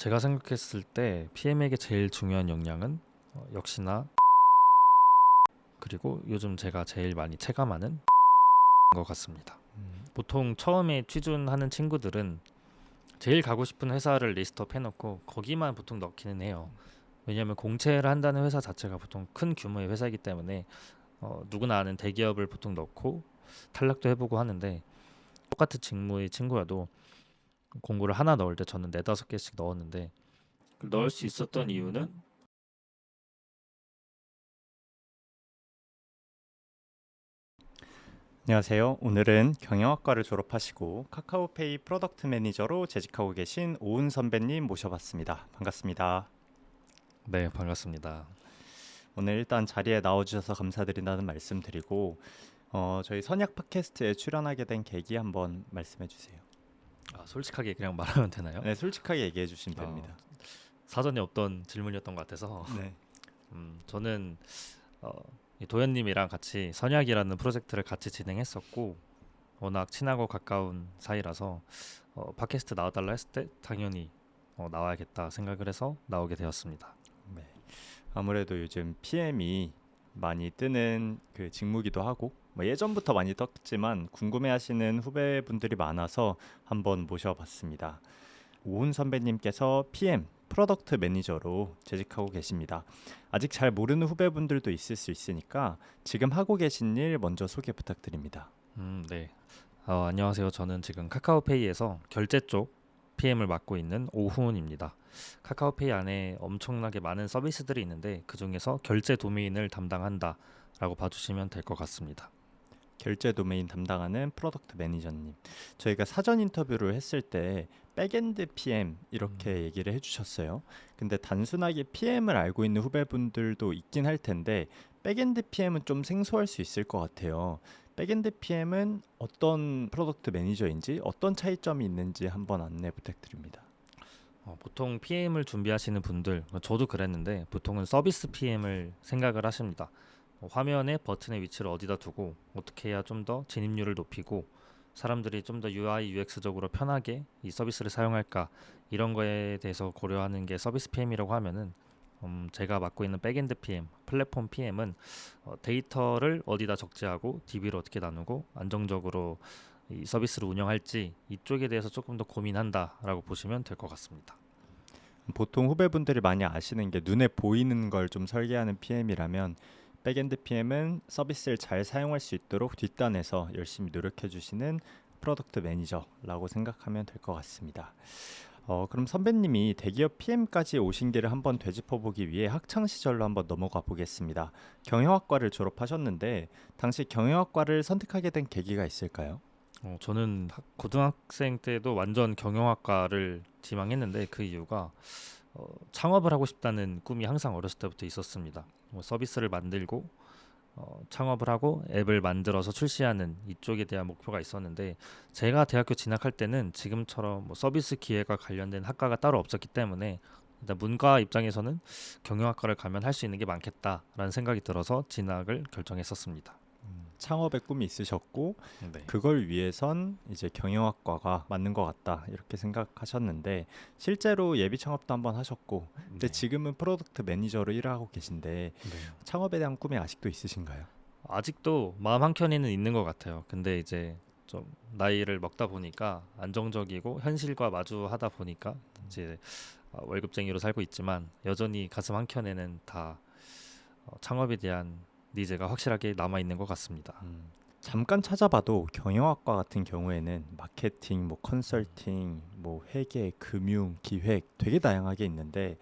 제가 생각했을 때 PM에게 제일 중요한 역량은 역시나 그리고 요즘 제가 제일 많이 체감하는 것 같습니다. 보통 처음에 취준하는 친구들은 제일 가고 싶은 회사를 리스트업 해놓고 거기만 보통 넣기는 해요. 왜냐하면 공채를 한다는 회사 자체가 보통 큰 규모의 회사이기 때문에 누구나 아는 대기업을 보통 넣고 탈락도 해보고 하는데, 똑같은 직무의 친구여도 공고를 하나 넣을 때 저는 4-5개씩 넣었는데, 넣을 수 있었던 이유는 안녕하세요. 오늘은 경영학과를 졸업하시고 카카오페이 프로덕트 매니저로 재직하고 계신 오은 선배님 모셔봤습니다. 반갑습니다. 네, 반갑습니다. 오늘 일단 자리에 나와주셔서 감사드린다는 말씀 드리고 저희 선약 팟캐스트에 출연하게 된 계기 한번 말씀해 주세요. 솔직하게 그냥 말하면 되나요? 네, 솔직하게 얘기해 주시면 됩니다. 사전에 없던 질문이었던 것 같아서 네. 저는 이 도현님이랑 같이 선약이라는 프로젝트를 같이 진행했었고, 워낙 친하고 가까운 사이라서 팟캐스트 나와달라 했을 때 당연히 나와야겠다 생각을 해서 나오게 되었습니다. 네. 아무래도 요즘 PM이 많이 뜨는 그 직무기도 하고 예전부터 많이 떴지만 궁금해하시는 후배분들이 많아서 한번 모셔봤습니다. 오은 선배님께서 PM 프로덕트 매니저로 재직하고 계십니다. 아직 잘 모르는 후배분들도 있을 수 있으니까 지금 하고 계신 일 먼저 소개 부탁드립니다. 네. 안녕하세요. 저는 지금 카카오페이에서 결제 쪽 PM을 맡고 있는 오훈입니다. 카카오페이 안에 엄청나게 많은 서비스들이 있는데 그 중에서 결제 도메인을 담당한다라고 봐주시면 될 것 같습니다. 결제 도메인 담당하는 프로덕트 매니저님. 저희가 사전 인터뷰를 했을 때 백엔드 PM 이렇게 얘기를 해주셨어요. 근데 단순하게 PM을 알고 있는 후배분들도 있긴 할 텐데 백엔드 PM은 좀 생소할 수 있을 것 같아요. 백엔드 PM은 어떤 프로덕트 매니저인지 어떤 차이점이 있는지 한번 안내 부탁드립니다. 보통 PM을 준비하시는 분들, 저도 그랬는데 보통은 서비스 PM을 생각을 하십니다. 화면에 버튼의 위치를 어디다 두고 어떻게 해야 좀 더 진입률을 높이고 사람들이 좀 더 UI, UX적으로 편하게 이 서비스를 사용할까, 이런 거에 대해서 고려하는 게 서비스 PM이라고 하면은 제가 맡고 있는 백엔드 PM, 플랫폼 PM은 데이터를 어디다 적재하고 DB를 어떻게 나누고 안정적으로 이 서비스를 운영할지 이쪽에 대해서 조금 더 고민한다라고 보시면 될 것 같습니다. 보통 후배분들이 많이 아시는 게 눈에 보이는 걸 좀 설계하는 PM이라면 백엔드 PM은 서비스를 잘 사용할 수 있도록 뒷단에서 열심히 노력해 주시는 프로덕트 매니저라고 생각하면 될 것 같습니다. 그럼 선배님이 대기업 PM까지 오신 길을 한번 되짚어보기 위해 학창 시절로 한번 넘어가 보겠습니다. 경영학과를 졸업하셨는데 당시 경영학과를 선택하게 된 계기가 있을까요? 저는 고등학생 때도 완전 경영학과를 지망했는데 그 이유가 창업을 하고 싶다는 꿈이 항상 어렸을 때부터 있었습니다. 서비스를 만들고 창업을 하고 앱을 만들어서 출시하는 이쪽에 대한 목표가 있었는데, 제가 대학교 진학할 때는 지금처럼 서비스 기회가 관련된 학과가 따로 없었기 때문에 일단 문과 입장에서는 경영학과를 가면 할 수 있는 게 많겠다라는 생각이 들어서 진학을 결정했었습니다. 창업의 꿈이 있으셨고 네. 그걸 위해선 이제 경영학과가 맞는 것 같다 이렇게 생각하셨는데 실제로 예비 창업도 한번 하셨고 근데 네. 지금은 프로덕트 매니저로 일하고 계신데 네. 창업에 대한 꿈이 아직도 있으신가요? 아직도 마음 한켠에는 있는 것 같아요. 근데 이제 좀 나이를 먹다 보니까 안정적이고 현실과 마주하다 보니까 이제 월급쟁이로 살고 있지만 여전히 가슴 한켠에는 다 창업에 대한 니즈가 확실하게 남아 있는 것 같습니다. 잠깐 찾아봐도 경영학과 같은 경우에는 마케팅, 컨설팅, 회계, 금융, 기획 되게 다양하게 있는데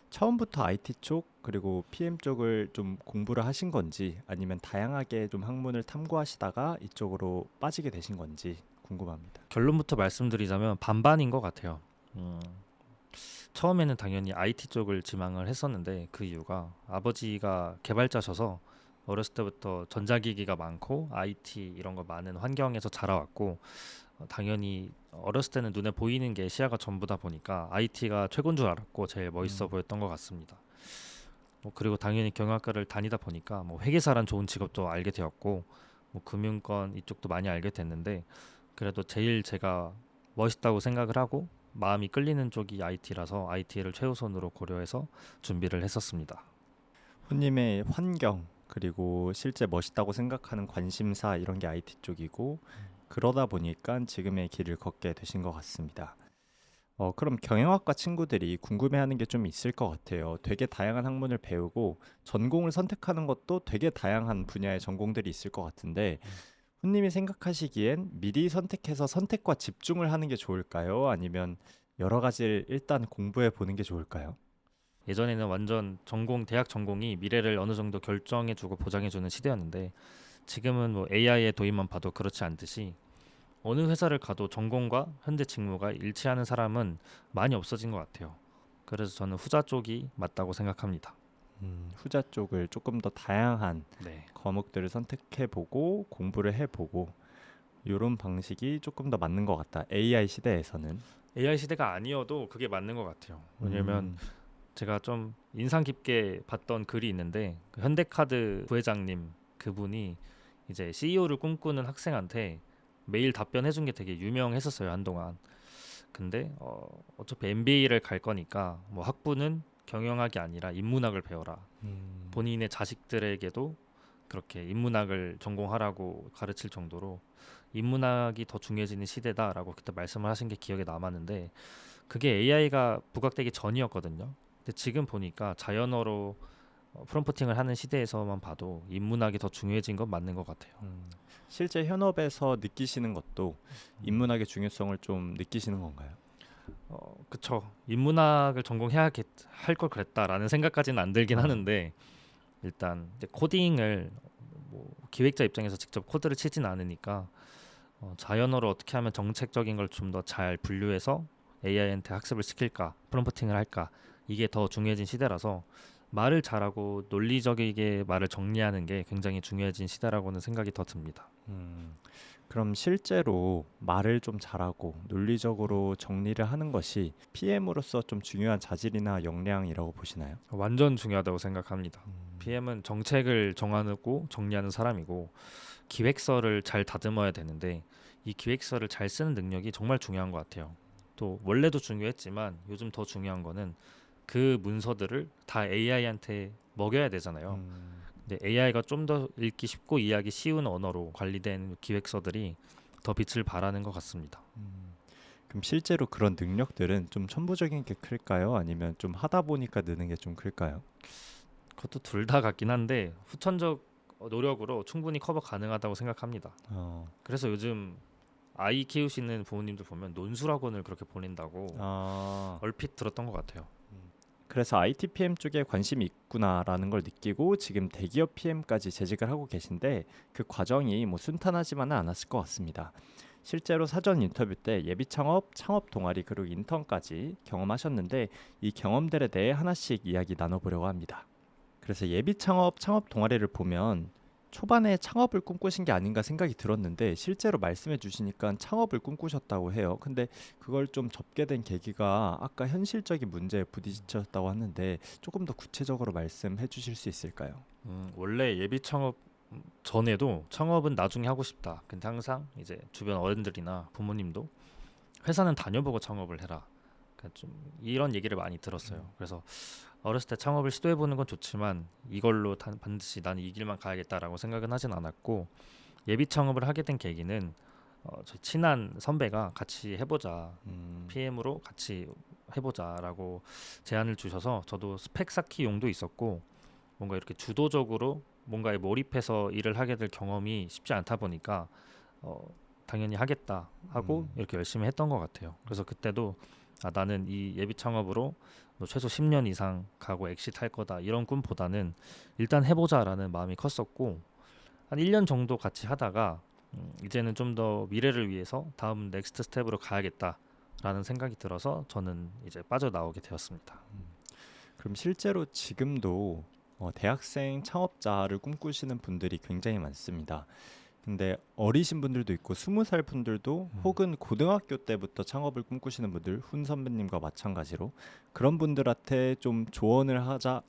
처음부터 IT 쪽 그리고 PM 쪽을 좀 공부를 하신 건지 아니면 다양하게 좀 학문을 탐구하시다가 이쪽으로 빠지게 되신 건지 궁금합니다. 결론부터 말씀드리자면 반반인 것 같아요. 처음에는 당연히 IT 쪽을 지망을 했었는데 그 이유가 아버지가 개발자셔서 어렸을 때부터 전자기기가 많고 IT 이런 거 많은 환경에서 자라왔고, 당연히 어렸을 때는 눈에 보이는 게 시야가 전부다 보니까 IT가 최고인 줄 알았고 제일 멋있어 보였던 것 같습니다. 그리고 당연히 경영학과를 다니다 보니까 회계사란 좋은 직업도 알게 되었고 금융권 이쪽도 많이 알게 됐는데, 그래도 제일 제가 멋있다고 생각을 하고 마음이 끌리는 쪽이 IT라서 IT를 최우선으로 고려해서 준비를 했었습니다. 후님의 환경 그리고 실제 멋있다고 생각하는 관심사 이런 게 IT 쪽이고 그러다 보니까 지금의 길을 걷게 되신 것 같습니다. 그럼 경영학과 친구들이 궁금해하는 게 좀 있을 것 같아요. 되게 다양한 학문을 배우고 전공을 선택하는 것도 되게 다양한 분야의 전공들이 있을 것 같은데 후님이 생각하시기엔 미리 선택해서 선택과 집중을 하는 게 좋을까요? 아니면 여러 가지를 일단 공부해 보는 게 좋을까요? 예전에는 완전 대학 전공이 미래를 어느 정도 결정해주고 보장해주는 시대였는데 지금은 뭐 AI의 도입만 봐도 그렇지 않듯이 어느 회사를 가도 전공과 현재 직무가 일치하는 사람은 많이 없어진 것 같아요. 그래서 저는 후자 쪽이 맞다고 생각합니다. 후자 쪽을 조금 더 다양한 네. 과목들을 선택해 보고 공부를 해 보고 이런 방식이 조금 더 맞는 것 같다. AI 시대에서는. AI 시대가 아니어도 그게 맞는 것 같아요. 왜냐면 제가 좀 인상 깊게 봤던 글이 있는데 그 현대카드 부회장님 그분이 이제 CEO를 꿈꾸는 학생한테 메일 답변해 준 게 되게 유명했었어요, 한동안. 근데 어차피 MBA를 갈 거니까 뭐 학부는 경영학이 아니라 인문학을 배워라. 본인의 자식들에게도 그렇게 인문학을 전공하라고 가르칠 정도로 인문학이 더 중요해지는 시대다라고 그때 말씀을 하신 게 기억에 남았는데 그게 AI가 부각되기 전이었거든요. 근데 지금 보니까 자연어로 프롬프팅을 하는 시대에서만 봐도 인문학이 더 중요해진 건 맞는 것 같아요. 실제 현업에서 느끼시는 것도 인문학의 중요성을 좀 느끼시는 건가요? 그쵸. 인문학을 전공해야 할 걸 그랬다라는 생각까지는 안 들긴 어. 하는데 일단 이제 코딩을 뭐 기획자 입장에서 직접 코드를 치진 않으니까 자연어로 어떻게 하면 정책적인 걸 좀 더 잘 분류해서 AI한테 학습을 시킬까, 프롬프팅을 할까 이게 더 중요해진 시대라서 말을 잘하고 논리적이게 말을 정리하는 게 굉장히 중요해진 시대라고는 생각이 더 듭니다. 그럼 실제로 말을 좀 잘하고 논리적으로 정리를 하는 것이 PM으로서 좀 중요한 자질이나 역량이라고 보시나요? 완전 중요하다고 생각합니다. PM은 정책을 정하고 정리하는 사람이고 기획서를 잘 다듬어야 되는데 이 기획서를 잘 쓰는 능력이 정말 중요한 것 같아요. 또 원래도 중요했지만 요즘 더 중요한 거는 그 문서들을 다 AI한테 먹여야 되잖아요. 근데 AI가 좀 더 읽기 쉽고 이해하기 쉬운 언어로 관리된 기획서들이 더 빛을 발하는 것 같습니다. 그럼 실제로 그런 능력들은 좀 천부적인 게 클까요? 아니면 좀 하다 보니까 느는 게 좀 클까요? 그것도 둘 다 같긴 한데 후천적 노력으로 충분히 커버 가능하다고 생각합니다. 어, 그래서 요즘 아이 키우시는 부모님들 보면 논술학원을 그렇게 보낸다고 아, 얼핏 들었던 것 같아요. 그래서 IT PM 쪽에 관심이 있구나라는 걸 느끼고 지금 대기업 PM까지 재직을 하고 계신데 그 과정이 뭐 순탄하지만은 않았을 것 같습니다. 실제로 사전 인터뷰 때 예비 창업, 창업 동아리 그리고 인턴까지 경험하셨는데 이 경험들에 대해 하나씩 이야기 나눠보려고 합니다. 그래서 예비 창업, 창업 동아리를 보면 초반에 창업을 꿈꾸신 게 아닌가 생각이 들었는데 실제로 말씀해 주시니까 창업을 꿈꾸셨다고 해요. 근데 그걸 좀 접게 된 계기가 아까 현실적인 문제에 부딪혔다고 하는데 조금 더 구체적으로 말씀해 주실 수 있을까요? 원래 예비 창업 전에도 창업은 나중에 하고 싶다. 근데 항상 이제 주변 어른들이나 부모님도 회사는 다녀보고 창업을 해라. 그러니까 좀 이런 얘기를 많이 들었어요. 그래서 어렸을 때 창업을 시도해보는 건 좋지만 이걸로 반드시 나는 이 길만 가야겠다라고 생각은 하진 않았고 예비 창업을 하게 된 계기는 저희 친한 선배가 같이 해보자. PM으로 같이 해보자라고 제안을 주셔서 저도 스펙 쌓기 용도 있었고 뭔가 이렇게 주도적으로 뭔가에 몰입해서 일을 하게 될 경험이 쉽지 않다 보니까 당연히 하겠다 하고 이렇게 열심히 했던 것 같아요. 그래서 그때도 나는 이 예비 창업으로 뭐 최소 10년 이상 가고 엑시트 할 거다 이런 꿈보다는 일단 해보자라는 마음이 컸었고 한 1년 정도 같이 하다가 이제는 좀 더 미래를 위해서 다음 넥스트 스텝으로 가야겠다라는 생각이 들어서 저는 이제 빠져나오게 되었습니다. 그럼 실제로 지금도 대학생 창업자를 꿈꾸시는 분들이 굉장히 많습니다. 근데 어리신 분들도 있고 20살 분들도 혹은 고등학교 때부터 창업을 꿈꾸시는 분들 훈 선배님과 마찬가지로 그런 분들한테 좀 조언을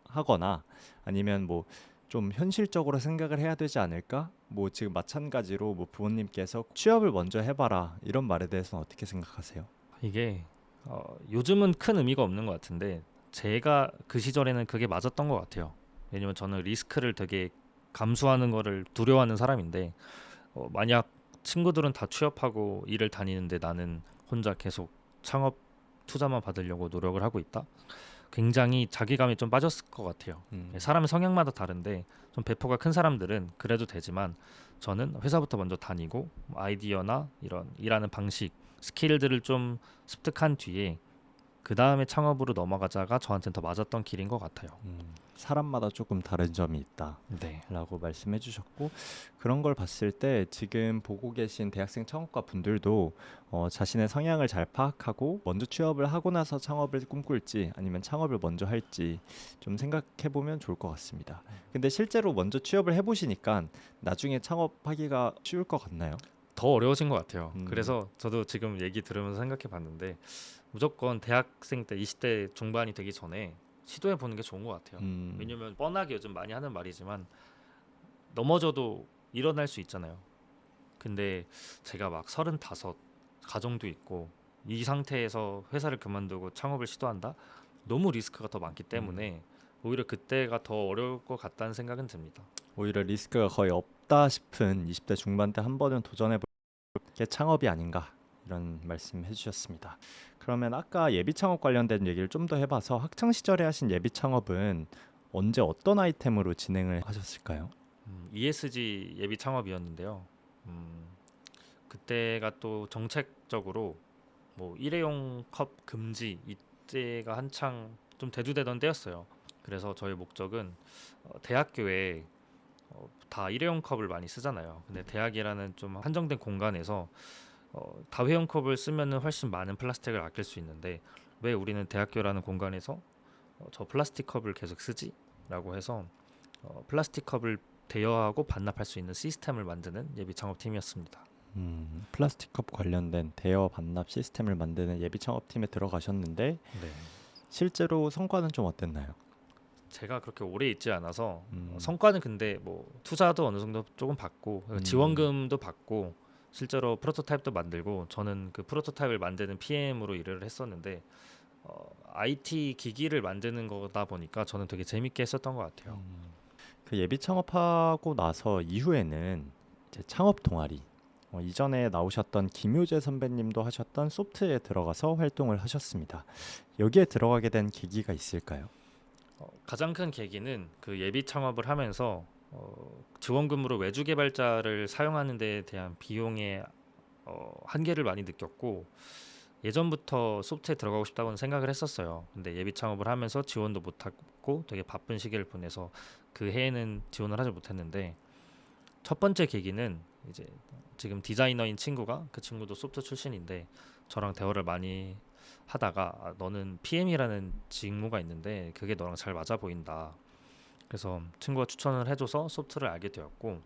하거나 아니면 뭐 좀 현실적으로 생각을 해야 되지 않을까? 뭐 지금 마찬가지로 뭐 부모님께서 취업을 먼저 해봐라 이런 말에 대해서는 어떻게 생각하세요? 이게 요즘은 큰 의미가 없는 것 같은데 제가 그 시절에는 그게 맞았던 것 같아요. 왜냐면 저는 리스크를 되게 감수하는 거를 두려워하는 사람인데 만약 친구들은 다 취업하고 일을 다니는데 나는 혼자 계속 창업 투자만 받으려고 노력을 하고 있다. 굉장히 자기감이 좀 빠졌을 것 같아요. 사람의 성향마다 다른데 좀 배포가 큰 사람들은 그래도 되지만 저는 회사부터 먼저 다니고 아이디어나 이런 일하는 방식, 스킬들을 좀 습득한 뒤에 그 다음에 창업으로 넘어가자가 저한테는 더 맞았던 길인 것 같아요. 사람마다 조금 다른 점이 네. 있다라고 말씀해 주셨고 그런 걸 봤을 때 지금 보고 계신 대학생 창업가 분들도 자신의 성향을 잘 파악하고 먼저 취업을 하고 나서 창업을 꿈꿀지 아니면 창업을 먼저 할지 좀 생각해 보면 좋을 것 같습니다. 근데 실제로 먼저 취업을 해보시니까 나중에 창업하기가 쉬울 것 같나요? 더 어려워진 것 같아요. 음, 그래서 저도 지금 얘기 들으면서 생각해 봤는데 무조건 대학생 때 20대 중반이 되기 전에 시도해 보는 게 좋은 것 같아요. 음, 왜냐면 뻔하게 요즘 많이 하는 말이지만 넘어져도 일어날 수 있잖아요. 근데 제가 막 35 가정도 있고 이 상태에서 회사를 그만두고 창업을 시도한다? 너무 리스크가 더 많기 음. 때문에 오히려 그때가 더 어려울 것 같다는 생각은 듭니다. 오히려 리스크가 거의 없다 싶은 20대 중반 때 한 번은 도전해 볼 게 창업이 아닌가 이런 말씀 해주셨습니다. 그러면 아까 예비 창업 관련된 얘기를 좀 더 해봐서 학창 시절에 하신 예비 창업은 언제 어떤 아이템으로 진행을 하셨을까요? ESG 예비 창업이었는데요. 음, 그때가 또 정책적으로 뭐 일회용 컵 금지 이때가 한창 좀 대두되던 때였어요. 그래서 저희 목적은 대학교에 다 일회용 컵을 많이 쓰잖아요. 근데 대학이라는 좀 한정된 공간에서 다회용 컵을 쓰면은 훨씬 많은 플라스틱을 아낄 수 있는데 왜 우리는 대학교라는 공간에서 저 플라스틱 컵을 계속 쓰지? 라고 해서 플라스틱 컵을 대여하고 반납할 수 있는 시스템을 만드는 예비 창업팀이었습니다. 플라스틱 컵 관련된 대여 반납 시스템을 만드는 예비 창업팀에 들어가셨는데 네. 실제로 성과는 좀 어땠나요? 제가 그렇게 오래 있지 않아서 음, 성과는 근데 뭐 투자도 어느 정도 조금 받고 음, 지원금도 받고 실제로 프로토타입도 만들고 저는 그 프로토타입을 만드는 PM으로 일을 했었는데 IT 기기를 만드는 거다 보니까 저는 되게 재밌게 했었던 것 같아요. 그 예비 창업하고 나서 이후에는 이제 창업 동아리 이전에 나오셨던 김효재 선배님도 하셨던 소프트에 들어가서 활동을 하셨습니다. 여기에 들어가게 된 계기가 있을까요? 가장 큰 계기는 그 예비 창업을 하면서 지원금으로 외주 개발자를 사용하는 데에 대한 비용의 한계를 많이 느꼈고 예전부터 소프트에 들어가고 싶다고는 생각을 했었어요. 근데 예비 창업을 하면서 지원도 못하고 되게 바쁜 시기를 보내서 그 해에는 지원을 하지 못했는데 첫 번째 계기는 이제 지금 디자이너인 친구가 그 친구도 소프트 출신인데 저랑 대화를 많이 하다가 너는 PM이라는 직무가 있는데 그게 너랑 잘 맞아 보인다. 그래서 친구가 추천을 해줘서 소프트를 알게 되었고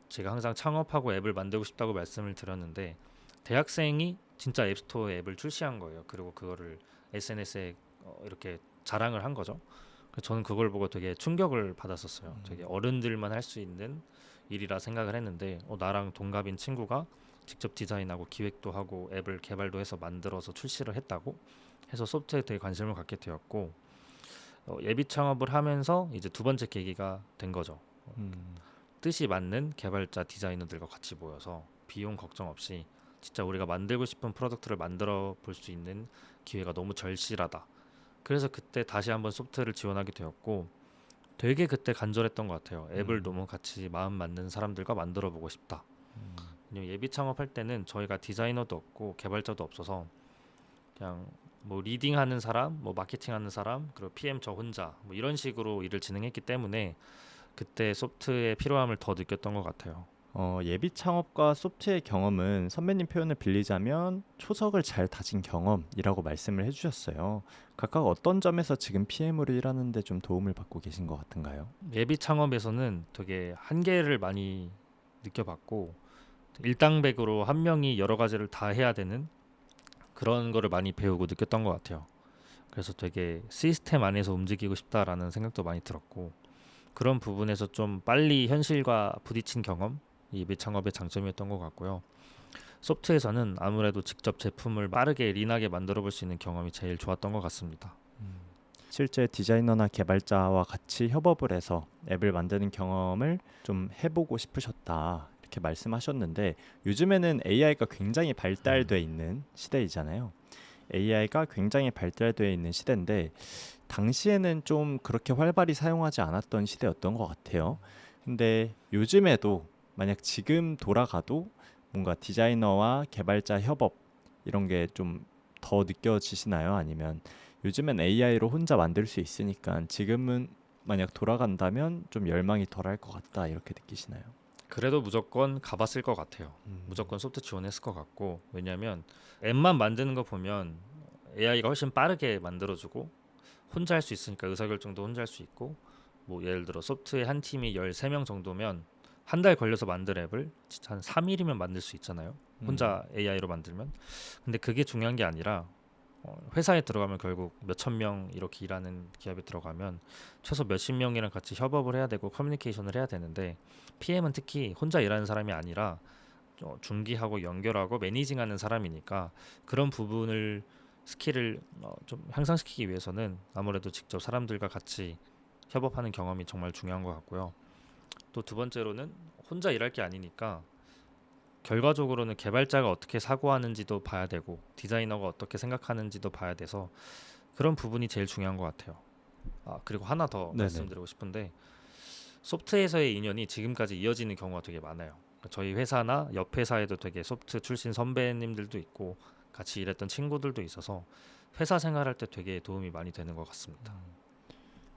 제가 항상 창업하고 앱을 만들고 싶다고 말씀을 드렸는데 대학생이 진짜 앱스토어 앱을 출시한 거예요. 그리고 그거를 SNS에 이렇게 자랑을 한 거죠. 그래서 저는 그걸 보고 되게 충격을 받았었어요. 되게 어른들만 할 수 있는 일이라 생각을 했는데 나랑 동갑인 친구가 직접 디자인하고 기획도 하고 앱을 개발도 해서 만들어서 출시를 했다고 해서 소프트에 되게 관심을 갖게 되었고 예비 창업을 하면서 이제 두 번째 계기가 된 거죠. 음, 뜻이 맞는 개발자 디자이너들과 같이 모여서 비용 걱정 없이 진짜 우리가 만들고 싶은 프로덕트를 만들어 볼 수 있는 기회가 너무 절실하다. 그래서 그때 다시 한번 소프트를 지원하게 되었고 되게 그때 간절했던 것 같아요. 앱을 음, 너무 같이 마음 맞는 사람들과 만들어 보고 싶다. 음, 왜냐면 예비 창업할 때는 저희가 디자이너도 없고 개발자도 없어서 그냥 뭐 리딩하는 사람, 뭐 마케팅하는 사람, 그리고 PM 저 혼자 뭐 이런 식으로 일을 진행했기 때문에 그때 소프트의 필요함을 더 느꼈던 것 같아요. 예비 창업과 소프트의 경험은 선배님 표현을 빌리자면 초석을 잘 다진 경험이라고 말씀을 해주셨어요. 각각 어떤 점에서 지금 PM으로 일하는데 좀 도움을 받고 계신 것 같은가요? 예비 창업에서는 되게 한계를 많이 느껴봤고 일당백으로 한 명이 여러 가지를 다 해야 되는 그런 거를 많이 배우고 느꼈던 것 같아요. 그래서 되게 시스템 안에서 움직이고 싶다라는 생각도 많이 들었고 그런 부분에서 좀 빨리 현실과 부딪힌 경험 이 예비 창업의 장점이었던 것 같고요. 소프트에서는 아무래도 직접 제품을 빠르게 린하게 만들어 볼 수 있는 경험이 제일 좋았던 것 같습니다. 실제 디자이너나 개발자와 같이 협업을 해서 앱을 만드는 경험을 좀 해보고 싶으셨다 이렇게 말씀하셨는데 요즘에는 AI가 굉장히 발달되어 있는 시대이잖아요. AI가 굉장히 발달되어 있는 시대인데 당시에는 좀 그렇게 활발히 사용하지 않았던 시대였던 것 같아요. 근데 요즘에도 만약 지금 돌아가도 뭔가 디자이너와 개발자 협업 이런 게 좀 더 느껴지시나요? 아니면 요즘엔 AI로 혼자 만들 수 있으니까 지금은 만약 돌아간다면 좀 열망이 덜할 것 같다 이렇게 느끼시나요? 그래도 무조건 가봤을 것 같아요. 무조건 소프트 지원했을 것 같고 왜냐하면 앱만 만드는 거 보면 AI가 훨씬 빠르게 만들어주고 혼자 할 수 있으니까 의사결정도 혼자 할 수 있고 뭐 예를 들어 소프트의 한 팀이 13명 정도면 한 달 걸려서 만든 앱을 진짜 한 3일이면 만들 수 있잖아요. 혼자 AI로 만들면. 근데 그게 중요한 게 아니라 회사에 들어가면 결국 몇천 명 이렇게 일하는 기업에 들어가면 최소 몇십 명이랑 같이 협업을 해야 되고 커뮤니케이션을 해야 되는데 PM은 특히 혼자 일하는 사람이 아니라 중기하고 연결하고 매니징하는 사람이니까 그런 부분을 스킬을 좀 향상시키기 위해서는 아무래도 직접 사람들과 같이 협업하는 경험이 정말 중요한 것 같고요. 또 두 번째로는 혼자 일할 게 아니니까 결과적으로는 개발자가 어떻게 사고하는지도 봐야 되고 디자이너가 어떻게 생각하는지도 봐야 돼서 그런 부분이 제일 중요한 것 같아요. 그리고 하나 더 네네. 말씀드리고 싶은데 소프트에서의 인연이 지금까지 이어지는 경우가 되게 많아요. 그러니까 저희 회사나 옆 회사에도 되게 소프트 출신 선배님들도 있고 같이 일했던 친구들도 있어서 회사 생활할 때 되게 도움이 많이 되는 것 같습니다.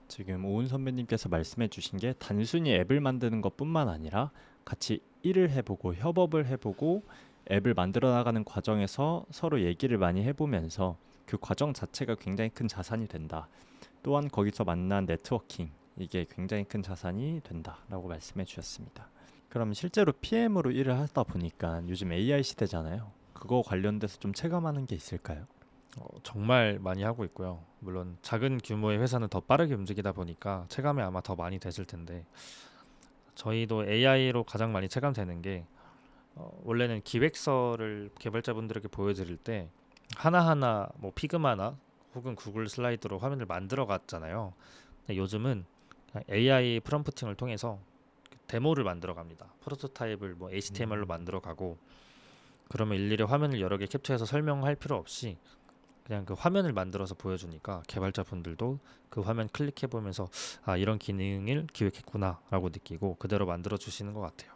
지금 오은 선배님께서 말씀해 주신 게 단순히 앱을 만드는 것뿐만 아니라 같이 일을 해보고 협업을 해보고 앱을 만들어 나가는 과정에서 서로 얘기를 많이 해보면서 그 과정 자체가 굉장히 큰 자산이 된다. 또한 거기서 만난 네트워킹 이게 굉장히 큰 자산이 된다라고 말씀해 주셨습니다. 그럼 실제로 PM으로 일을 하다 보니까 요즘 AI 시대잖아요. 그거 관련돼서 좀 체감하는 게 있을까요? 정말 많이 하고 있고요. 물론 작은 규모의 회사는 더 빠르게 움직이다 보니까 체감이 아마 더 많이 됐을 텐데 저희도 AI로 가장 많이 체감되는 게 원래는 기획서를 개발자분들에게 보여드릴 때 하나하나 뭐 피그마나 혹은 구글 슬라이드로 화면을 만들어 갔잖아요. 근데 요즘은 그냥 AI 프롬프팅을 통해서 데모를 만들어 갑니다. 프로토타입을 뭐 HTML로 만들어 가고 그러면 일일이 화면을 여러 개 캡처해서 설명할 필요 없이 그냥 그 화면을 만들어서 보여주니까 개발자분들도 그 화면 클릭해 보면서 이런 기능을 기획했구나라고 느끼고 그대로 만들어 주시는 것 같아요.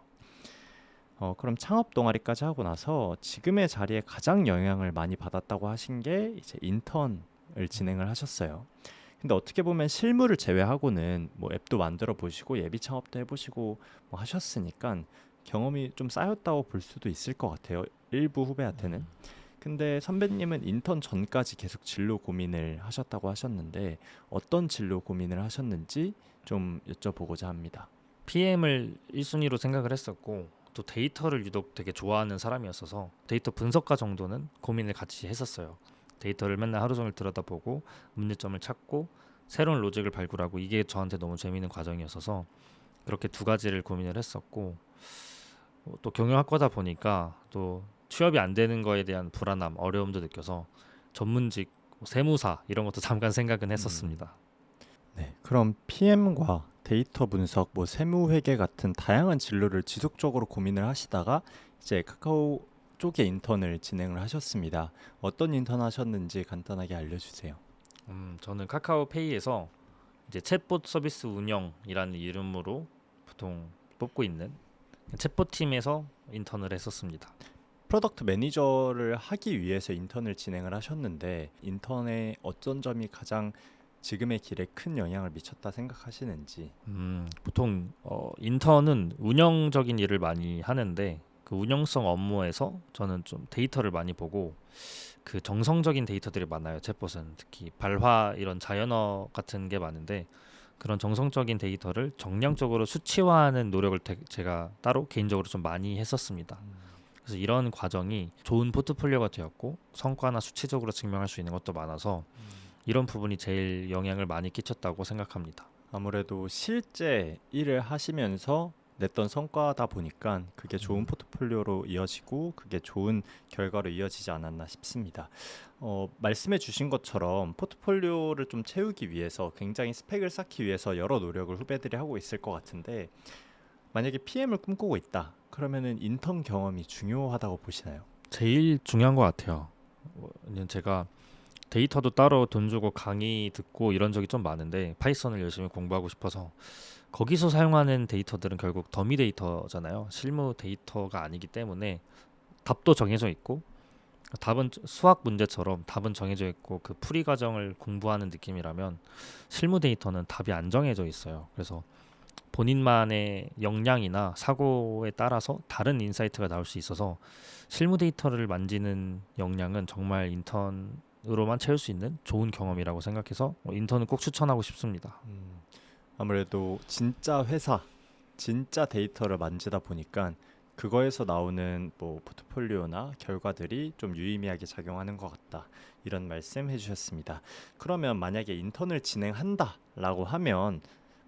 그럼 창업 동아리까지 하고 나서 지금의 자리에 가장 영향을 많이 받았다고 하신 게 이제 인턴을 진행을 하셨어요. 근데 어떻게 보면 실무를 제외하고는 뭐 앱도 만들어 보시고 예비 창업도 해보시고 뭐 하셨으니까 경험이 좀 쌓였다고 볼 수도 있을 것 같아요. 일부 후배한테는. 근데 선배님은 인턴 전까지 계속 진로 고민을 하셨다고 하셨는데 어떤 진로 고민을 하셨는지 좀 여쭤보고자 합니다. PM을 1순위로 생각을 했었고 또 데이터를 유독 되게 좋아하는 사람이었어서 데이터 분석가 정도는 고민을 같이 했었어요. 데이터를 맨날 하루 종일 들여다보고 문제점을 찾고 새로운 로직을 발굴하고 이게 저한테 너무 재미있는 과정이었어서 그렇게 두 가지를 고민을 했었고 또 경영학과다 보니까 또 취업이 안 되는 거에 대한 불안함, 어려움도 느껴서 전문직, 세무사 이런 것도 잠깐 생각은 했었습니다. 네, 그럼 PM과 데이터 분석, 뭐 세무 회계 같은 다양한 진로를 지속적으로 고민을 하시다가 이제 카카오 쪽에 인턴을 진행을 하셨습니다. 어떤 인턴 하셨는지 간단하게 알려주세요. 저는 카카오페이에서 이제 챗봇 서비스 운영이라는 이름으로 보통 뽑고 있는 챗봇 팀에서 인턴을 했었습니다. 프로덕트 매니저를 하기 위해서 인턴을 진행을 하셨는데 인턴의 어떤 점이 가장 지금의 길에 큰 영향을 미쳤다 생각하시는지. 보통 인턴은 운영적인 일을 많이 하는데 그 운영성 업무에서 저는 좀 데이터를 많이 보고 그 정성적인 데이터들이 많아요. 챗봇은 특히 발화 이런 자연어 같은 게 많은데 그런 정성적인 데이터를 정량적으로 수치화하는 노력을 제가 따로 개인적으로 좀 많이 했었습니다. 그래서 이런 과정이 좋은 포트폴리오가 되었고 성과나 수치적으로 증명할 수 있는 것도 많아서 이런 부분이 제일 영향을 많이 끼쳤다고 생각합니다. 아무래도 실제 일을 하시면서 냈던 성과다 보니까 그게 좋은 음. 포트폴리오로 이어지고 그게 좋은 결과로 이어지지 않았나 싶습니다. 말씀해 주신 것처럼 포트폴리오를 좀 채우기 위해서 굉장히 스펙을 쌓기 위해서 여러 노력을 후배들이 하고 있을 것 같은데 만약에 PM을 꿈꾸고 있다. 그러면은 인턴 경험이 중요하다고 보시나요? 제일 중요한 것 같아요. 제가 데이터도 따로 돈 주고 강의 듣고 이런 적이 좀 많은데 파이썬을 열심히 공부하고 싶어서 거기서 사용하는 데이터들은 결국 더미 데이터잖아요. 실무 데이터가 아니기 때문에 답도 정해져 있고 답은 수학 문제처럼 답은 정해져 있고 그 풀이 과정을 공부하는 느낌이라면 실무 데이터는 답이 안 정해져 있어요. 그래서 본인만의 역량이나 사고에 따라서 다른 인사이트가 나올 수 있어서 실무 데이터를 만지는 역량은 정말 인턴으로만 채울 수 있는 좋은 경험이라고 생각해서 인턴은 꼭 추천하고 싶습니다. 아무래도 진짜 회사, 진짜 데이터를 만지다 보니까 그거에서 나오는 뭐 포트폴리오나 결과들이 좀 유의미하게 작용하는 것 같다. 이런 말씀 해주셨습니다. 그러면 만약에 인턴을 진행한다라고 하면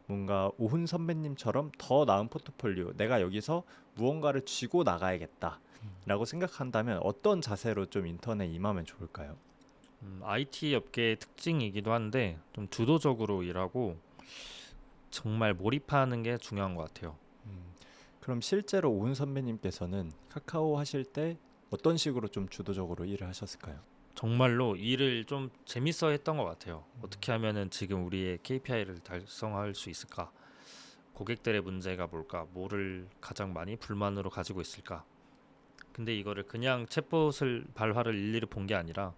뭔가 오훈 선배님처럼 더 나은 포트폴리오, 내가 여기서 무언가를 쥐고 나가야겠다라고 생각한다면 어떤 자세로 좀 인턴에 임하면 좋을까요? IT 업계의 특징이기도 한데 좀 주도적으로 일하고 정말 몰입하는 게 중요한 것 같아요. 음, 그럼 실제로 오훈 선배님께서는 카카오 하실 때 어떤 식으로 좀 주도적으로 일을 하셨을까요? 정말로 일을 좀 재밌어 했던 것 같아요. 어떻게 하면은 지금 우리의 KPI를 달성할 수 있을까? 고객들의 문제가 뭘까? 뭐를 가장 많이 불만으로 가지고 있을까? 근데 이거를 그냥 챗봇을 발화를 일일이 본 게 아니라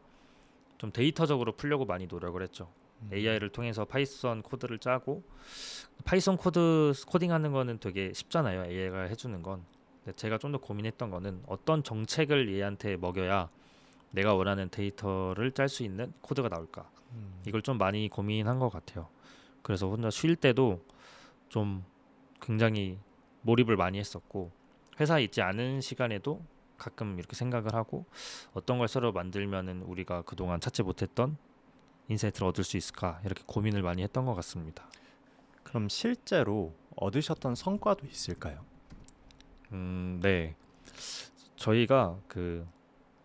좀 데이터적으로 풀려고 많이 노력을 했죠. AI를 통해서 파이썬 코드를 짜고 파이썬 코딩하는 거는 되게 쉽잖아요. AI가 해주는 건. 근데 제가 좀 더 고민했던 거는 어떤 정책을 얘한테 먹여야 내가 원하는 데이터를 짤 수 있는 코드가 나올까? 음, 이걸 좀 많이 고민한 것 같아요. 그래서 혼자 쉴 때도 좀 굉장히 몰입을 많이 했었고 회사에 있지 않은 시간에도 가끔 이렇게 생각을 하고 어떤 걸 새로 만들면은 우리가 그동안 찾지 못했던 인사이트를 얻을 수 있을까 이렇게 고민을 많이 했던 것 같습니다. 그럼 실제로 얻으셨던 성과도 있을까요? 네. 저희가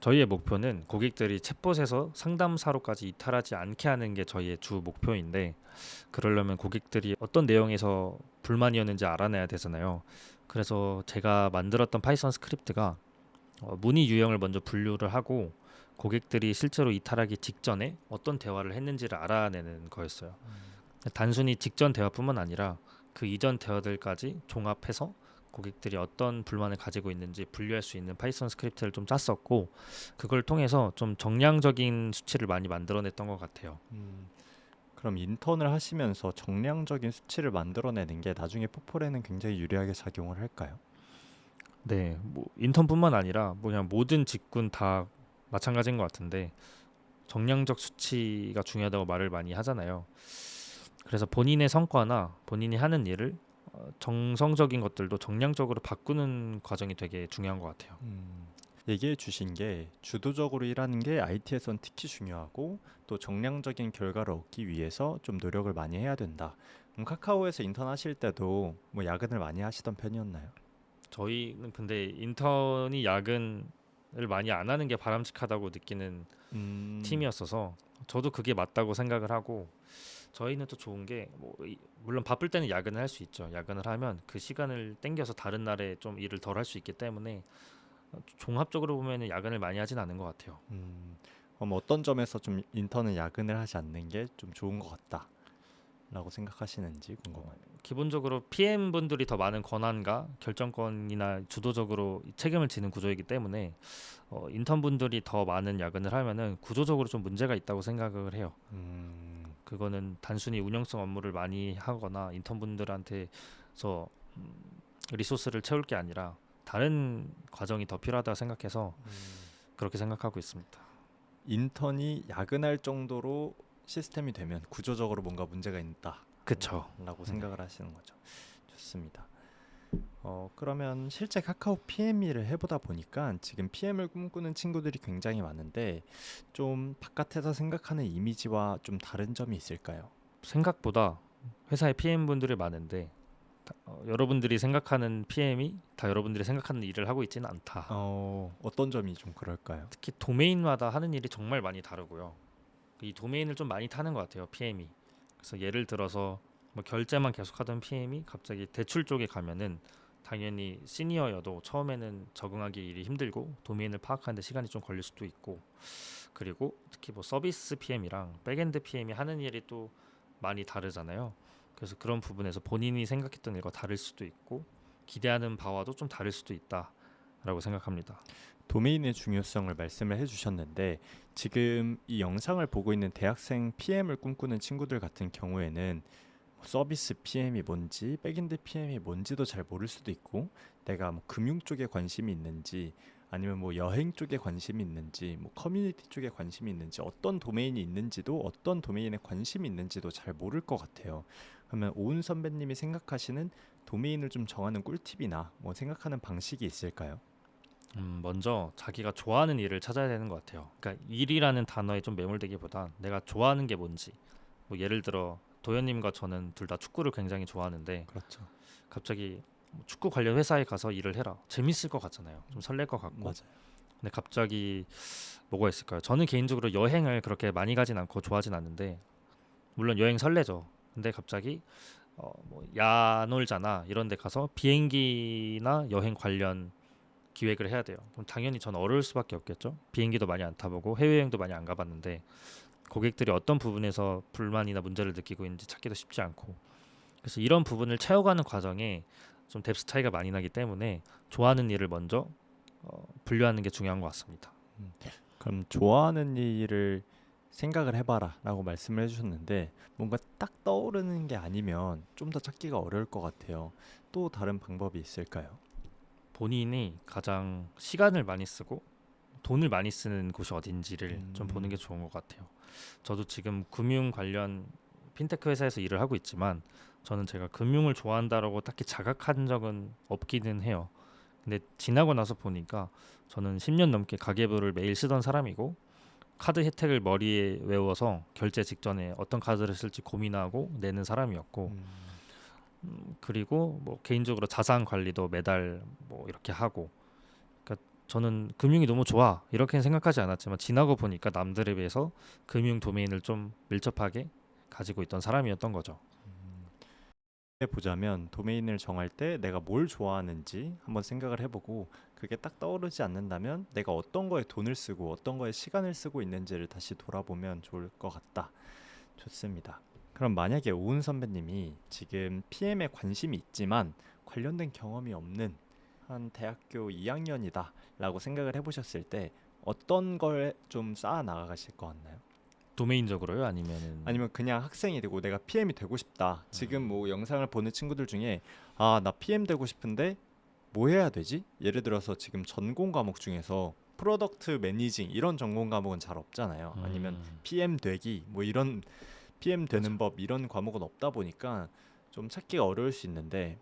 저희의 목표는 고객들이 챗봇에서 상담사로까지 이탈하지 않게 하는 게 저희의 주 목표인데 그러려면 고객들이 어떤 내용에서 불만이었는지 알아내야 되잖아요. 그래서 제가 만들었던 파이썬 스크립트가 문의 유형을 먼저 분류를 하고 고객들이 실제로 이탈하기 직전에 어떤 대화를 했는지를 알아내는 거였어요. 단순히 직전 대화뿐만 아니라 그 이전 대화들까지 종합해서 고객들이 어떤 불만을 가지고 있는지 분류할 수 있는 파이썬 스크립트를 좀 짰었고 그걸 통해서 좀 정량적인 수치를 많이 만들어냈던 것 같아요. 음, 그럼 인턴을 하시면서 정량적인 수치를 만들어내는 게 나중에 포폴에는 굉장히 유리하게 작용을 할까요? 네, 뭐 인턴뿐만 아니라 뭐 그냥 모든 직군 다 마찬가지인 것 같은데 정량적 수치가 중요하다고 말을 많이 하잖아요. 그래서 본인의 성과나 본인이 하는 일을 정성적인 것들도 정량적으로 바꾸는 과정이 되게 중요한 것 같아요. 얘기해 주신 게 주도적으로 일하는 게 IT에선 특히 중요하고 또 정량적인 결과를 얻기 위해서 좀 노력을 많이 해야 된다. 그럼 카카오에서 인턴 하실 때도 뭐 야근을 많이 하시던 편이었나요? 저희는 근데 인턴이 야근을 많이 안 하는 게 바람직하다고 느끼는 음, 팀이었어서 저도 그게 맞다고 생각을 하고 저희는 또 좋은 게 물론 바쁠 때는 야근을 할 수 있죠. 야근을 하면 그 시간을 땡겨서 다른 날에 좀 일을 덜 할 수 있기 때문에 종합적으로 보면은 야근을 많이 하진 않은 것 같아요. 음, 그럼 어떤 점에서 좀 인턴은 야근을 하지 않는 게 좀 좋은 것 같다라고 생각하시는지 궁금하네요. 기본적으로 PM 분들이 더 많은 권한과 결정권이나 주도적으로 책임을 지는 구조이기 때문에 인턴 분들이 더 많은 야근을 하면은 구조적으로 좀 문제가 있다고 생각을 해요. 음, 그거는 단순히 운영성 업무를 많이 하거나 인턴 분들한테서 음, 리소스를 채울 게 아니라 다른 과정이 더 필요하다고 생각해서 그렇게 생각하고 있습니다. 인턴이 야근할 정도로 시스템이 되면 구조적으로 뭔가 문제가 그쵸. 있다라고 네. 생각을 하시는 거죠. 좋습니다. 그러면 실제 카카오 PM 일을 해보다 보니까 지금 PM을 꿈꾸는 친구들이 굉장히 많은데 좀 바깥에서 생각하는 이미지와 좀 다른 점이 있을까요? 생각보다 회사에 PM 분들이 많은데 여러분들이 생각하는 PM이 다 여러분들이 생각하는 일을 하고 있지는 않다. 어떤 점이 좀 그럴까요? 특히 도메인마다 하는 일이 정말 많이 다르고요. 이 도메인을 좀 많이 타는 것 같아요, PM이. 그래서 예를 들어서 뭐 결제만 계속하던 PM이 갑자기 대출 쪽에 가면은 당연히 시니어여도 처음에는 적응하기 일이 힘들고 도메인을 파악하는데 시간이 좀 걸릴 수도 있고, 그리고 특히 뭐 서비스 PM이랑 백엔드 PM이 하는 일이 또 많이 다르잖아요. 그래서 그런 부분에서 본인이 생각했던 일과 다를 수도 있고 기대하는 바와도 좀 다를 수도 있다라고 생각합니다. 도메인의 중요성을 말씀을 해주셨는데 지금 이 영상을 보고 있는 대학생 PM을 꿈꾸는 친구들 같은 경우에는 서비스 PM이 뭔지 백엔드 PM이 뭔지도 잘 모를 수도 있고 내가 뭐 금융 쪽에 관심이 있는지 아니면 뭐 여행 쪽에 관심이 있는지 뭐 커뮤니티 쪽에 관심이 있는지 어떤 도메인이 있는지도 어떤 도메인에 관심이 있는지도 잘 모를 것 같아요. 그러면 오은 선배님이 생각하시는 도메인을 좀 정하는 꿀팁이나 뭐 생각하는 방식이 있을까요? 먼저 자기가 좋아하는 일을 찾아야 되는 것 같아요. 그러니까 일이라는 단어에 좀 매몰되기보다 내가 좋아하는 게 뭔지. 뭐 예를 들어 도현님과 저는 둘 다 축구를 굉장히 좋아하는데 그렇죠. 갑자기 뭐 축구 관련 회사에 가서 일을 해라. 재밌을 것 같잖아요. 좀 설렐 것 같고. 맞아요. 근데 갑자기 뭐가 있을까요? 저는 개인적으로 여행을 그렇게 많이 가진 않고 좋아하진 않는데 물론 여행 설레죠. 근데 갑자기 뭐 야놀자나 이런 데 가서 비행기나 여행 관련 기획을 해야 돼요. 그럼 당연히 전 어려울 수밖에 없겠죠. 비행기도 많이 안 타보고 해외여행도 많이 안 가봤는데 고객들이 어떤 부분에서 불만이나 문제를 느끼고 있는지 찾기도 쉽지 않고 그래서 이런 부분을 채워가는 과정에 좀 뎁스 차이가 많이 나기 때문에 좋아하는 일을 먼저 분류하는 게 중요한 것 같습니다. 음, 그럼 좋아하는 일을 생각을 해봐라 라고 말씀을 해주셨는데 뭔가 딱 떠오르는 게 아니면 좀 더 찾기가 어려울 것 같아요. 또 다른 방법이 있을까요? 본인이 가장 시간을 많이 쓰고 돈을 많이 쓰는 곳이 어딘지를 좀 보는 게 음, 좋은 것 같아요. 저도 지금 금융 관련 핀테크 회사에서 일을 하고 있지만 저는 제가 금융을 좋아한다라고 딱히 자각한 적은 없기는 해요. 근데 지나고 나서 보니까 저는 10년 넘게 가계부를 매일 쓰던 사람이고 카드 혜택을 머리에 외워서 결제 직전에 어떤 카드를 쓸지 고민하고 내는 사람이었고 음, 그리고 뭐 개인적으로 자산 관리도 매달 뭐 이렇게 하고 그러니까 저는 금융이 너무 좋아 이렇게는 생각하지 않았지만 지나고 보니까 남들에 비해서 금융 도메인을 좀 밀접하게 가지고 있던 사람이었던 거죠. 음. 보자면 도메인을 정할 때 내가 뭘 좋아하는지 한번 생각을 해보고 그게 딱 떠오르지 않는다면 내가 어떤 거에 돈을 쓰고 어떤 거에 시간을 쓰고 있는지를 다시 돌아보면 좋을 것 같다. 좋습니다. 그럼 만약에 오은 선배님이 지금 PM에 관심이 있지만 관련된 경험이 없는 한 대학교 2학년이다 라고 생각을 해보셨을 때 어떤 걸 좀 쌓아 나가실 것 같나요? 도메인적으로요? 아니면은 아니면 그냥 학생이 되고 내가 PM이 되고 싶다. 지금 음, 뭐 영상을 보는 친구들 중에 아, 나 PM 되고 싶은데 뭐 해야 되지? 예를 들어서 지금 전공 과목 중에서 프로덕트 매니징 이런 전공 과목은 잘 없잖아요. 아니면 PM 되기 뭐 이런 PM 되는 맞아. 법 이런 과목은 없다 보니까 좀 찾기가 어려울 수 있는데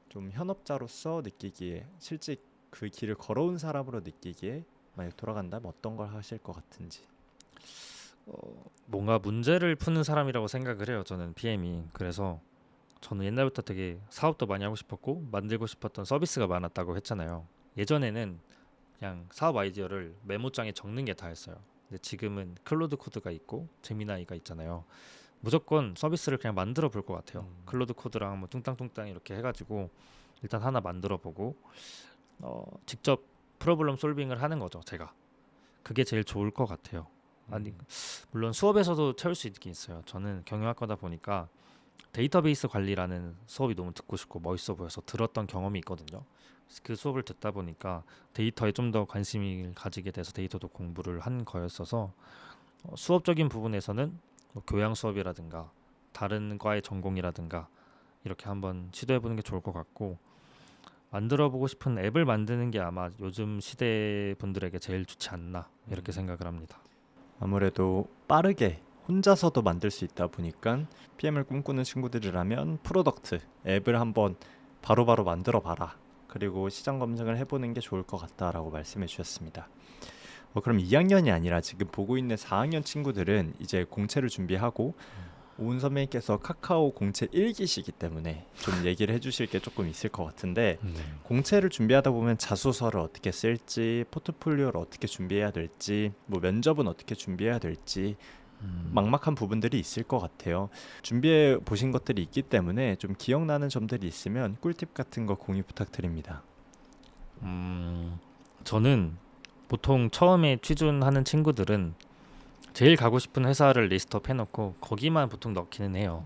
좀 현업자로서 느끼기에 실제 그 길을 걸어온 사람으로 느끼기에 만약 돌아간다면 어떤 걸 하실 것 같은지. 뭔가 문제를 푸는 사람이라고 생각을 해요. 저는 PM이. 그래서 저는 옛날부터 되게 사업도 많이 하고 싶었고 만들고 싶었던 서비스가 많았다고 했잖아요. 예전에는 그냥 사업 아이디어를 메모장에 적는 게 다였어요. 근데 지금은 클로드 코드가 있고 제미나이가 있잖아요. 무조건 서비스를 그냥 만들어 볼 것 같아요. 음, 클로드 코드랑 뭐 뚱땅뚱땅 이렇게 해가지고 일단 하나 만들어 보고 직접 프로블럼 솔빙을 하는 거죠. 제가 그게 제일 좋을 것 같아요. 아니 음, 물론 수업에서도 채울 수 있긴 있어요. 저는 경영학과다 보니까 데이터베이스 관리라는 수업이 너무 듣고 싶고 멋있어 보여서 들었던 경험이 있거든요. 그래서 그 수업을 듣다 보니까 데이터에 좀 더 관심을 가지게 돼서 데이터도 공부를 한 거였어서 수업적인 부분에서는 뭐 교양 수업이라든가 다른 과의 전공이라든가 이렇게 한번 시도해 보는 게 좋을 것 같고 만들어 보고 싶은 앱을 만드는 게 아마 요즘 시대 분들에게 제일 좋지 않나 이렇게 음. 생각을 합니다. 아무래도 빠르게 혼자서도 만들 수 있다 보니까 PM을 꿈꾸는 친구들이라면 프로덕트 앱을 한번 바로바로 만들어 봐라. 그리고 시장 검증을 해보는 게 좋을 것 같다라고 말씀해 주셨습니다. 그럼 2학년이 아니라 지금 보고 있는 4학년 친구들은 이제 공채를 준비하고 오은 선배님께서 카카오 공채 1기시기 때문에 좀 얘기를 해주실 게 조금 있을 것 같은데 공채를 준비하다 보면 자소서를 어떻게 쓸지, 포트폴리오를 어떻게 준비해야 될지, 뭐 면접은 어떻게 준비해야 될지 막막한 부분들이 있을 것 같아요. 준비해 보신 것들이 있기 때문에 좀 기억나는 점들이 있으면 꿀팁 같은 거 공유 부탁드립니다. 저는 보통 처음에 취준하는 친구들은 제일 가고 싶은 회사를 리스트업 해놓고 거기만 보통 넣기는 해요.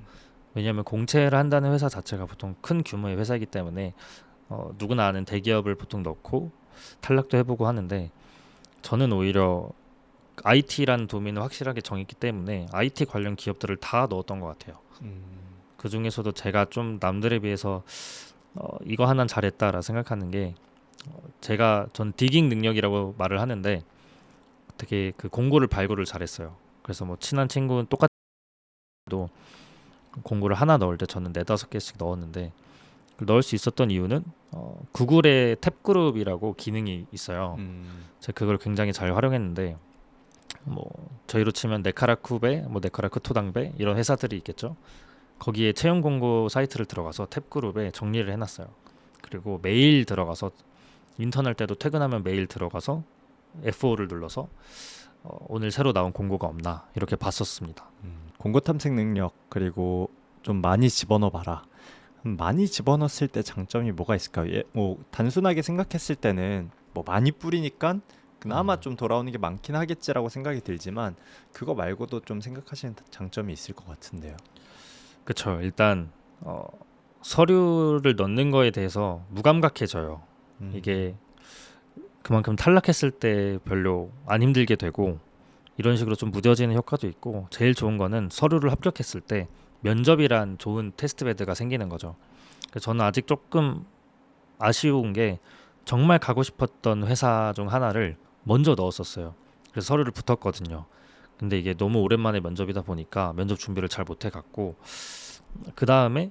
왜냐하면 공채를 한다는 회사 자체가 보통 큰 규모의 회사이기 때문에 누구나 아는 대기업을 보통 넣고 탈락도 해보고 하는데 저는 오히려 IT라는 도면을 확실하게 정했기 때문에 IT 관련 기업들을 다 넣었던 것 같아요. 그 중에서도 제가 좀 남들에 비해서 이거 하나는 잘했다라 생각하는 게 전 디깅 능력이라고 말을 하는데 되게 그 공고를 발굴을 잘했어요. 그래서 뭐 친한 친구는 똑같도 공고를 하나 넣을 때 저는 4-5개씩 넣었는데 넣을 수 있었던 이유는 구글의 탭그룹이라고 기능이 있어요. 제가 그걸 굉장히 잘 활용했는데 뭐 저희로 치면 네카라쿠베, 뭐 네카라크토당베 이런 회사들이 있겠죠. 거기에 채용 공고 사이트를 들어가서 탭그룹에 정리를 해놨어요. 그리고 매일 들어가서 인턴할 때도 퇴근하면 메일 들어가서 F5를 눌러서 오늘 새로 나온 공고가 없나 이렇게 봤었습니다. 공고 탐색 능력 그리고 좀 많이 집어넣어 봐라. 많이 집어넣었을 때 장점이 뭐가 있을까요? 뭐 단순하게 생각했을 때는 뭐 많이 뿌리니까 그나마 좀 돌아오는 게 많긴 하겠지라고 생각이 들지만 그거 말고도 좀 생각하시는 장점이 있을 것 같은데요. 그렇죠. 일단 서류를 넣는 거에 대해서 무감각해져요. 이게 그만큼 탈락했을 때 별로 안 힘들게 되고 이런 식으로 좀 무뎌지는 효과도 있고 제일 좋은 거는 서류를 합격했을 때 면접이란 좋은 테스트 베드가 생기는 거죠. 그래서 저는 아직 조금 아쉬운 게 정말 가고 싶었던 회사 중 하나를 먼저 넣었었어요. 그래서 서류를 붙었거든요. 근데 이게 너무 오랜만에 면접이다 보니까 면접 준비를 잘 못해 갔고 그 다음에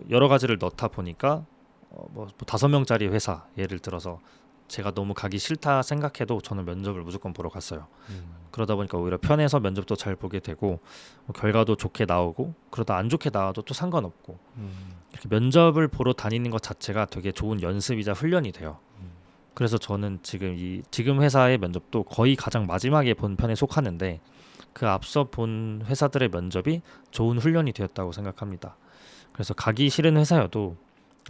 여러 가지를 넣다 보니까 뭐 5명짜리 회사 예를 들어서 제가 너무 가기 싫다 생각해도 저는 면접을 무조건 보러 갔어요. 그러다 보니까 오히려 편해서 면접도 잘 보게 되고 결과도 좋게 나오고 그러다 안 좋게 나와도 또 상관없고 이렇게 면접을 보러 다니는 것 자체가 되게 좋은 연습이자 훈련이 돼요. 그래서 저는 지금 회사의 면접도 거의 가장 마지막에 본 편에 속하는데 그 앞서 본 회사들의 면접이 좋은 훈련이 되었다고 생각합니다. 그래서 가기 싫은 회사여도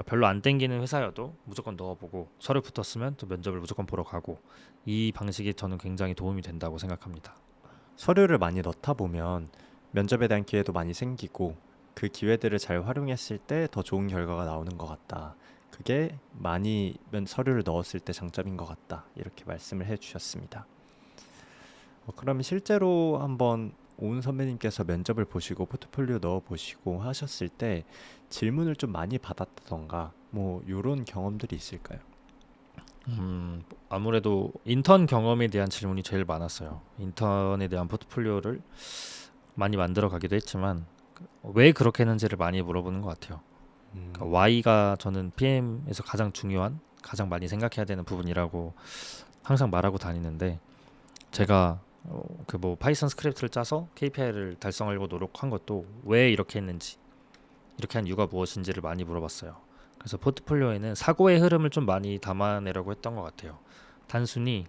별로 안 땡기는 회사여도 무조건 넣어보고 서류 붙었으면 또 면접을 무조건 보러 가고 이 방식이 저는 굉장히 도움이 된다고 생각합니다. 서류를 많이 넣다 보면 면접에 대한 기회도 많이 생기고 그 기회들을 잘 활용했을 때 더 좋은 결과가 나오는 것 같다. 그게 많이 서류를 넣었을 때 장점인 것 같다. 이렇게 말씀을 해주셨습니다. 그러면 실제로 한번 오은 선배님께서 면접을 보시고 포트폴리오 넣어보시고 하셨을 때 질문을 좀 많이 받았던가 뭐 이런 경험들이 있을까요? 아무래도 인턴 경험에 대한 질문이 제일 많았어요. 인턴에 대한 포트폴리오를 많이 만들어 가기도 했지만 왜 그렇게 했는지를 많이 물어보는 것 같아요. 그러니까 Y가 저는 PM에서 가장 중요한, 가장 많이 생각해야 되는 부분이라고 항상 말하고 다니는데 제가 그 뭐 파이썬 스크립트를 짜서 KPI를 달성하려고 노력한 것도 왜 이렇게 했는지, 이렇게 한 이유가 무엇인지를 많이 물어봤어요. 그래서 포트폴리오에는 사고의 흐름을 좀 많이 담아내려고 했던 것 같아요. 단순히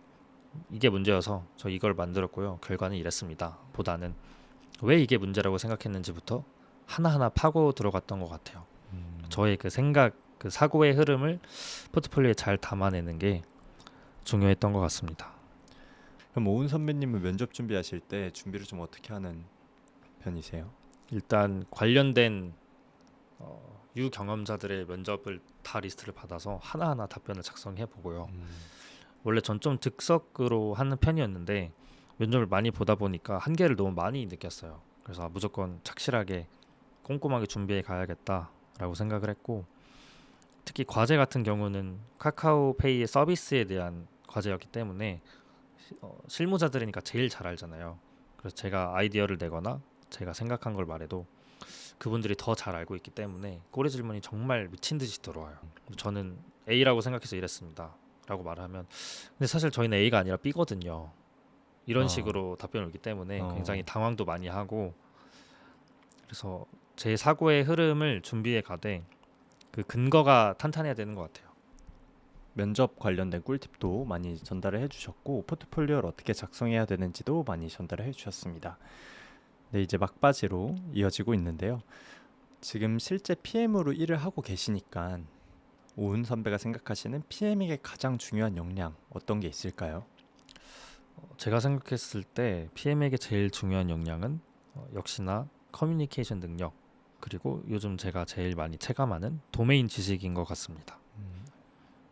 이게 문제여서 저 이걸 만들었고요. 결과는 이랬습니다. 보다는 왜 이게 문제라고 생각했는지부터 하나하나 파고 들어갔던 것 같아요. 저의 그 생각, 그 사고의 흐름을 포트폴리오에 잘 담아내는 게 중요했던 것 같습니다. 그럼 오은 선배님은 면접 준비하실 때 준비를 좀 어떻게 하는 편이세요? 일단 관련된 유경험자들의 면접을 다 리스트를 받아서 하나하나 답변을 작성해 보고요. 원래 전 좀 득석으로 하는 편이었는데 면접을 많이 보다 보니까 한계를 너무 많이 느꼈어요. 그래서 무조건 착실하게 꼼꼼하게 준비해 가야겠다라고 생각을 했고 특히 과제 같은 경우는 카카오페이의 서비스에 대한 과제였기 때문에 실무자들이니까 제일 잘 알잖아요. 그래서 제가 아이디어를 내거나 제가 생각한 걸 말해도 그분들이 더 잘 알고 있기 때문에 꼬리 질문이 정말 미친 듯이 들어와요. 저는 A라고 생각해서 이랬습니다. 라고 말을 하면 근데 사실 저희는 A가 아니라 B거든요. 이런 식으로 답변이 오기 때문에 굉장히 당황도 많이 하고 그래서 제 사고의 흐름을 준비해 가되 그 근거가 탄탄해야 되는 것 같아요. 면접 관련된 꿀팁도 많이 전달을 해주셨고 포트폴리오를 어떻게 작성해야 되는지도 많이 전달을 해주셨습니다. 네, 이제 막바지로 이어지고 있는데요. 지금 실제 PM으로 일을 하고 계시니까 오은 선배가 생각하시는 PM에게 가장 중요한 역량 어떤 게 있을까요? 제가 생각했을 때 PM에게 제일 중요한 역량은 역시나 커뮤니케이션 능력, 그리고 요즘 제가 제일 많이 체감하는 도메인 지식인 것 같습니다.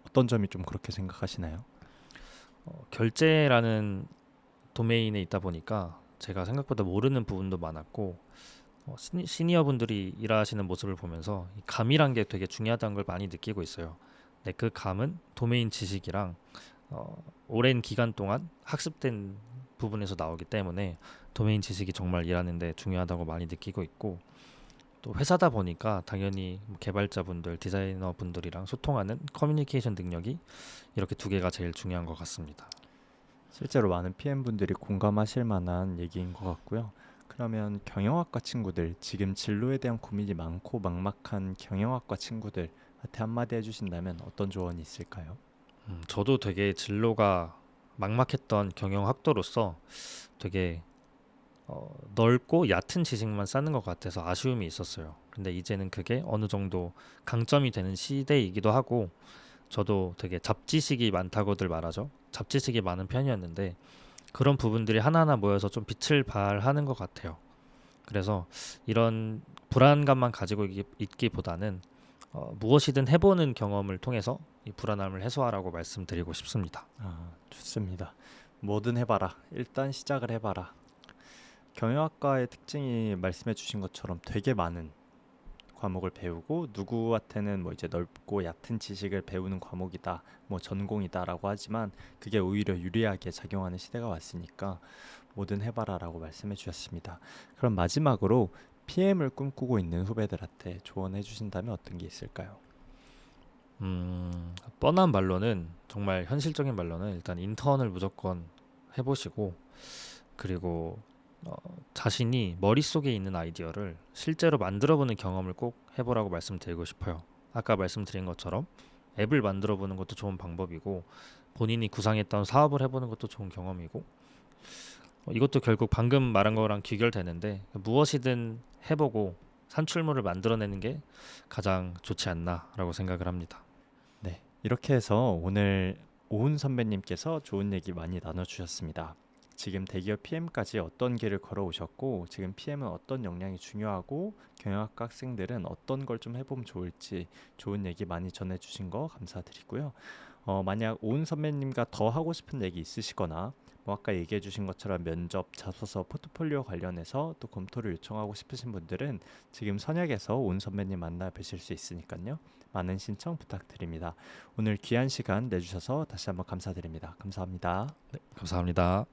어떤 점이 좀 그렇게 생각하시나요? 결제라는 도메인에 있다 보니까 제가 생각보다 모르는 부분도 많았고, 시니어 분들이 일하시는 모습을 보면서 이 감이란 게 되게 중요하다는 걸 많이 느끼고 있어요. 네, 그 감은 도메인 지식이랑 오랜 기간 동안 학습된 부분에서 나오기 때문에 도메인 지식이 정말 일하는데 중요하다고 많이 느끼고 있고, 또 회사다 보니까 당연히 뭐 개발자분들, 디자이너분들이랑 소통하는 커뮤니케이션 능력이 이렇게 두 개가 제일 중요한 것 같습니다. 실제로 많은 PM분들이 공감하실 만한 얘기인 것 같고요. 그러면 경영학과 친구들, 지금 진로에 대한 고민이 많고 막막한 경영학과 친구들한테 한마디 해주신다면 어떤 조언이 있을까요? 저도 되게 진로가 막막했던 경영학도로서 되게 넓고 얕은 지식만 쌓는 것 같아서 아쉬움이 있었어요. 근데 이제는 그게 어느 정도 강점이 되는 시대이기도 하고, 저도 되게 잡지식이 많다고들 말하죠. 잡지식이 많은 편이었는데 그런 부분들이 하나하나 모여서 좀 빛을 발하는 것 같아요. 그래서 이런 불안감만 가지고 있기보다는 무엇이든 해보는 경험을 통해서 이 불안함을 해소하라고 말씀드리고 싶습니다. 좋습니다. 뭐든 해봐라. 일단 시작을 해봐라. 경영학과의 특징이 말씀해 주신 것처럼 되게 많은 과목을 배우고 누구한테는 뭐 이제 넓고 얕은 지식을 배우는 과목이다, 뭐 전공이다라고 하지만 그게 오히려 유리하게 작용하는 시대가 왔으니까 뭐든 해봐라라고 말씀해 주셨습니다. 그럼 마지막으로 PM을 꿈꾸고 있는 후배들한테 조언해 주신다면 어떤 게 있을까요? 뻔한 말로는, 정말 현실적인 말로는 일단 인턴을 무조건 해보시고, 그리고 자신이 머릿속에 있는 아이디어를 실제로 만들어보는 경험을 꼭 해보라고 말씀드리고 싶어요. 아까 말씀드린 것처럼 앱을 만들어보는 것도 좋은 방법이고, 본인이 구상했던 사업을 해보는 것도 좋은 경험이고, 이것도 결국 방금 말한 거랑 귀결되는데 무엇이든 해보고 산출물을 만들어내는 게 가장 좋지 않나라고 생각을 합니다. 네, 이렇게 해서 오늘 오은 선배님께서 좋은 얘기 많이 나눠주셨습니다. 지금 대기업 PM까지 어떤 길을 걸어오셨고 지금 PM은 어떤 역량이 중요하고 경영학과 학생들은 어떤 걸 좀 해보면 좋을지 좋은 얘기 많이 전해주신 거 감사드리고요. 만약 오은 선배님과 더 하고 싶은 얘기 있으시거나 뭐 아까 얘기해 주신 것처럼 면접, 자소서, 포트폴리오 관련해서 또 검토를 요청하고 싶으신 분들은 지금 선약에서 오은 선배님 만나 뵈실 수 있으니까요. 많은 신청 부탁드립니다. 오늘 귀한 시간 내주셔서 다시 한번 감사드립니다. 감사합니다. 네, 감사합니다.